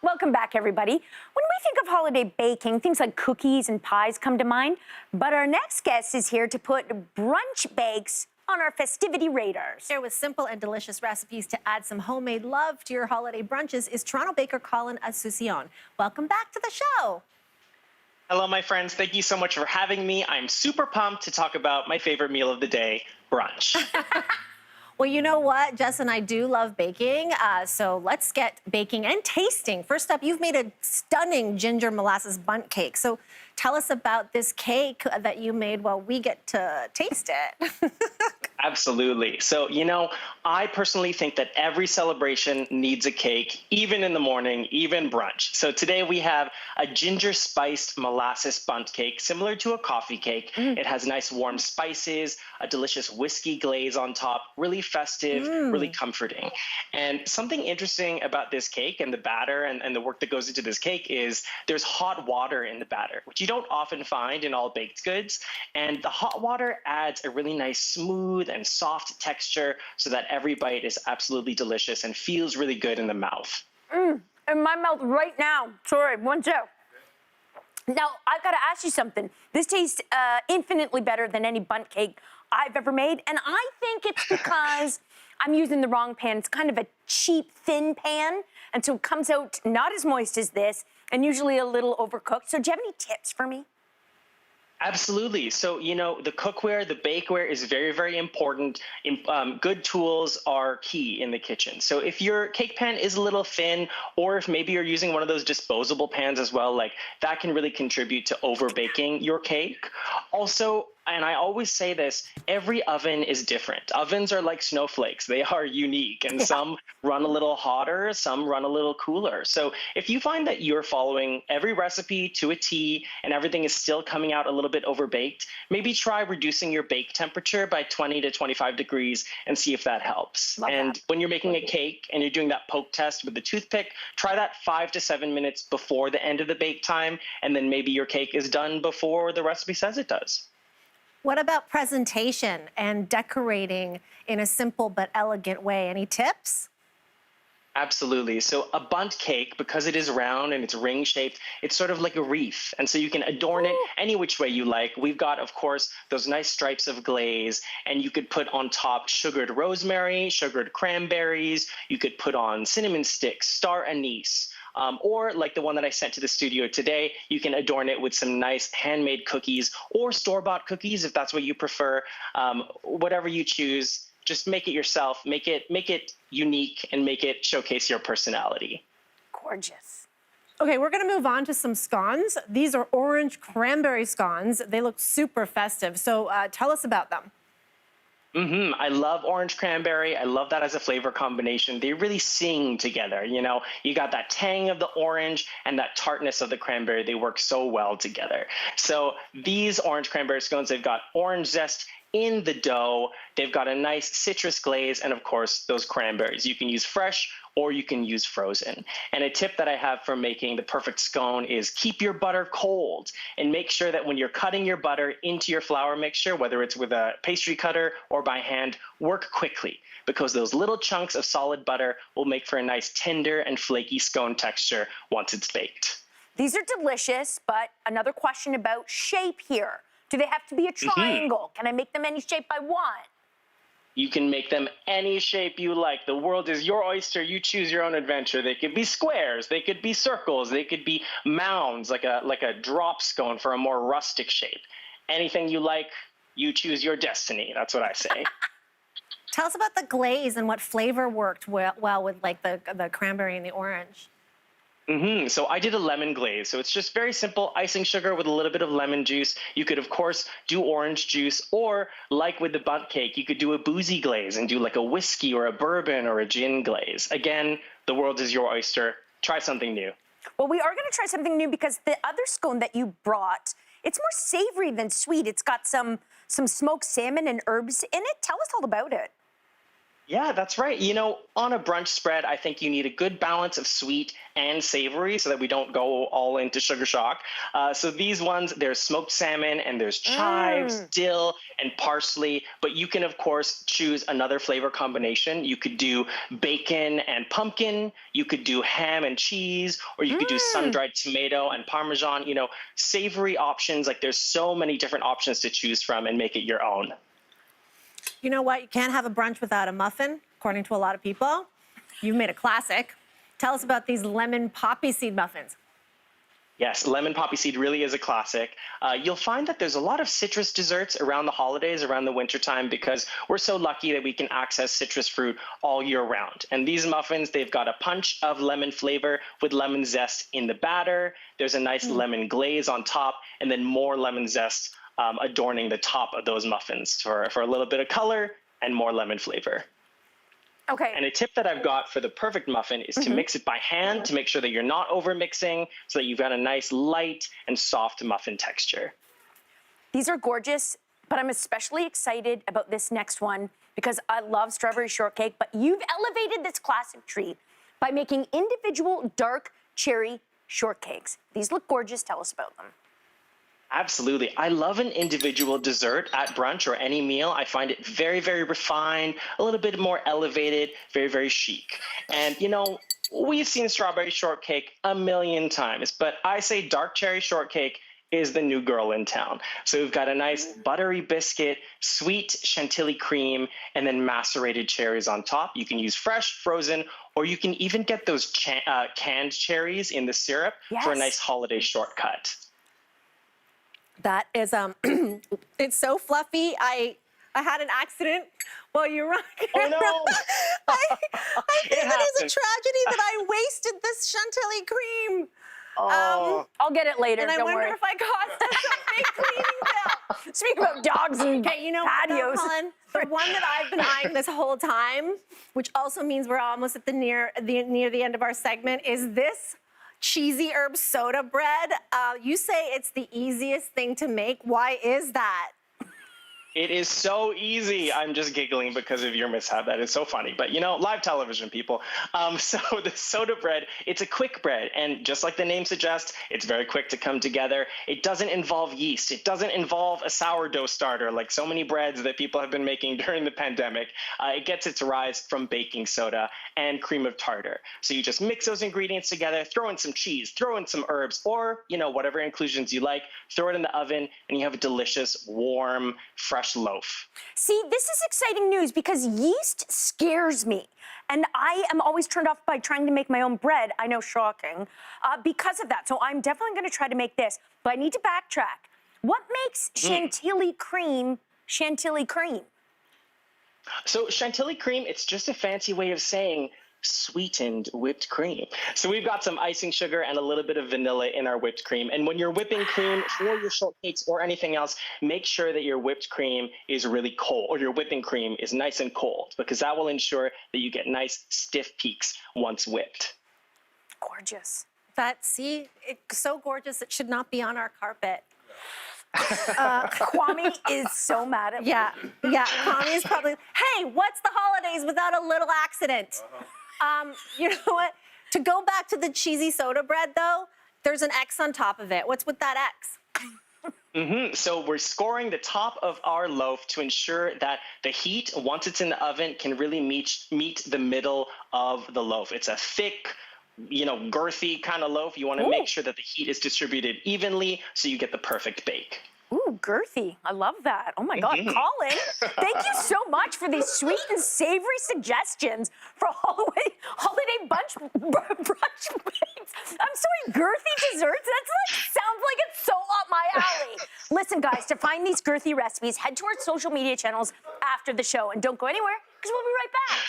Welcome back, everybody. When we think of holiday baking, things like cookies and pies come to mind. But our next guest is here to put brunch bakes on our festivity radars. Here with simple and delicious recipes to add some homemade love to your holiday brunches is Toronto baker Colin Asuncion. Welcome back to the show. Hello, my friends. Thank you so much for having me. I'm super pumped to talk about my favorite meal of the day, brunch. Well, you know what? Jess and I do love baking, so let's get baking and tasting. First up, you've made a stunning ginger molasses bundt cake. So tell us about this cake that you made while we get to taste it. Absolutely. So, I personally think that every celebration needs a cake, even in the morning, even brunch. So today we have a ginger spiced molasses bundt cake, similar to a coffee cake. It has nice warm spices, a delicious whiskey glaze on top, really festive, really comforting. And something interesting about this cake and the batter and the work that goes into this cake is there's hot water in the batter, which you don't often find in all baked goods. And the hot water adds a really nice smooth and soft texture so that every bite is absolutely delicious and feels really good in the mouth. In my mouth right now. Sorry, one joke. Now, I've got to ask you something. This tastes infinitely better than any bundt cake I've ever made, and I think it's because I'm using the wrong pan. It's kind of a cheap, thin pan, and so it comes out not as moist as this, and usually a little overcooked. So do you have any tips for me? Absolutely. So, the cookware, the bakeware is very, very important. Good tools are key in the kitchen. So if your cake pan is a little thin, or if maybe you're using one of those disposable pans as well, that can really contribute to over baking your cake. Also, and I always say this, every oven is different. Ovens are like snowflakes. They are unique, and some run a little hotter, some run a little cooler. So if you find that you're following every recipe to a T and everything is still coming out a little bit overbaked, maybe try reducing your bake temperature by 20 to 25 degrees and see if that helps. And when you're making a cake and you're doing that poke test with the toothpick, try that 5 to 7 minutes before the end of the bake time, and then maybe your cake is done before the recipe says it does. What about presentation and decorating in a simple but elegant way? Any tips? Absolutely. So a bundt cake, because it is round and it's ring shaped, it's sort of like a wreath. And so you can adorn it any which way you like. We've got, of course, those nice stripes of glaze, and you could put on top sugared rosemary, sugared cranberries. You could put on cinnamon sticks, star anise. Or like the one that I sent to the studio today, you can adorn it with some nice handmade cookies or store-bought cookies if that's what you prefer. Whatever you choose, just make it yourself, make it unique, and make it showcase your personality. Gorgeous. Okay, we're gonna move on to some scones. These are orange cranberry scones. They look super festive. So tell us about them. I love orange cranberry. I love that as a flavor combination. They really sing together. You got that tang of the orange and that tartness of the cranberry. They work so well together. So these orange cranberry scones, they've got orange zest in the dough. They've got a nice citrus glaze, and of course, those cranberries. You can use fresh or you can use frozen. And a tip that I have for making the perfect scone is keep your butter cold and make sure that when you're cutting your butter into your flour mixture, whether it's with a pastry cutter or by hand, work quickly, because those little chunks of solid butter will make for a nice tender and flaky scone texture once it's baked. These are delicious, but another question about shape here. Do they have to be a triangle? Can I make them any shape I want? You can make them any shape you like. The world is your oyster. You choose your own adventure. They could be squares. They could be circles. They could be mounds, like a drop scone for a more rustic shape. Anything you like, you choose your destiny. That's what I say. Tell us about the glaze and what flavor worked well with the cranberry and the orange. So I did a lemon glaze. So it's just very simple icing sugar with a little bit of lemon juice. You could, of course, do orange juice, or like with the bundt cake, you could do a boozy glaze and do like a whiskey or a bourbon or a gin glaze. Again, the world is your oyster. Try something new. Well, we are going to try something new because the other scone that you brought, it's more savory than sweet. It's got some smoked salmon and herbs in it. Tell us all about it. Yeah, that's right. On a brunch spread, I think you need a good balance of sweet and savory so that we don't go all into sugar shock. So these ones, there's smoked salmon and there's chives, dill, and parsley. But you can, of course, choose another flavor combination. You could do bacon and pumpkin. You could do ham and cheese, or you could do sun-dried tomato and Parmesan. Savory options. Like there's so many different options to choose from and make it your own. You know what? You can't have a brunch without a muffin, according to a lot of people. You've made a classic. Tell us about these lemon poppy seed muffins. Yes, lemon poppy seed really is a classic. You'll find that there's a lot of citrus desserts around the holidays, around the wintertime, because we're so lucky that we can access citrus fruit all year round. And these muffins, they've got a punch of lemon flavor with lemon zest in the batter. There's a nice lemon glaze on top, and then more lemon zest adorning the top of those muffins for a little bit of color and more lemon flavor. Okay. And a tip that I've got for the perfect muffin is to mix it by hand to make sure that you're not over mixing so that you've got a nice light and soft muffin texture. These are gorgeous, but I'm especially excited about this next one because I love strawberry shortcake, but you've elevated this classic treat by making individual dark cherry shortcakes. These look gorgeous. Tell us about them. Absolutely. I love an individual dessert at brunch or any meal. I find it very, very refined, a little bit more elevated, very, very chic. And, we've seen strawberry shortcake a million times, but I say dark cherry shortcake is the new girl in town. So we've got a nice buttery biscuit, sweet Chantilly cream, and then macerated cherries on top. You can use fresh, frozen, or you can even get those canned cherries in the syrup for a nice holiday shortcut. That is, it's so fluffy. I had an accident while you were on camera. Oh, no. I think it is a tragedy that I wasted this Chantilly cream. Oh. I'll get it later. And I don't wonder worry. if I cost us a big cleaning bill. Speaking about dogs and Okay, you know what, though, patios. Colin? The one that I've been eyeing this whole time, which also means we're almost at near the end of our segment, is this cheesy herb soda bread. You say it's the easiest thing to make. Why is that? It is so easy. I'm just giggling because of your mishap. That is so funny. But live television, people. So the soda bread, it's a quick bread. And just like the name suggests, it's very quick to come together. It doesn't involve yeast. It doesn't involve a sourdough starter like so many breads that people have been making during the pandemic. It gets its rise from baking soda and cream of tartar. So you just mix those ingredients together, throw in some cheese, throw in some herbs, or whatever inclusions you like, throw it in the oven, and you have a delicious, warm, fresh loaf. See, this is exciting news because yeast scares me. And I am always turned off by trying to make my own bread. I know, shocking, because of that. So I'm definitely going to try to make this. But I need to backtrack. What makes Chantilly cream Chantilly cream? So Chantilly cream, it's just a fancy way of saying sweetened whipped cream. So we've got some icing sugar and a little bit of vanilla in our whipped cream. And when you're whipping cream for your shortcakes or anything else, make sure that your whipped cream is really cold, or your whipping cream is nice and cold, because that will ensure that you get nice stiff peaks once whipped. Gorgeous. It's so gorgeous it should not be on our carpet. Kwame is so mad at me. Yeah, Kwame is probably, hey, what's the holidays without a little accident? You know what? To go back to the cheesy soda bread, though, there's an X on top of it. What's with that X? So we're scoring the top of our loaf to ensure that the heat, once it's in the oven, can really meet the middle of the loaf. It's a thick, girthy kind of loaf. You want to make sure that the heat is distributed evenly so you get the perfect bake. Ooh, girthy. I love that. Oh my God, Colin, thank you so much for these sweet and savory suggestions for holiday brunch bakes. I'm sorry, girthy desserts? Sounds like it's so up my alley. Listen, guys, to find these girthy recipes, head to our social media channels after the show. And don't go anywhere, because we'll be right back.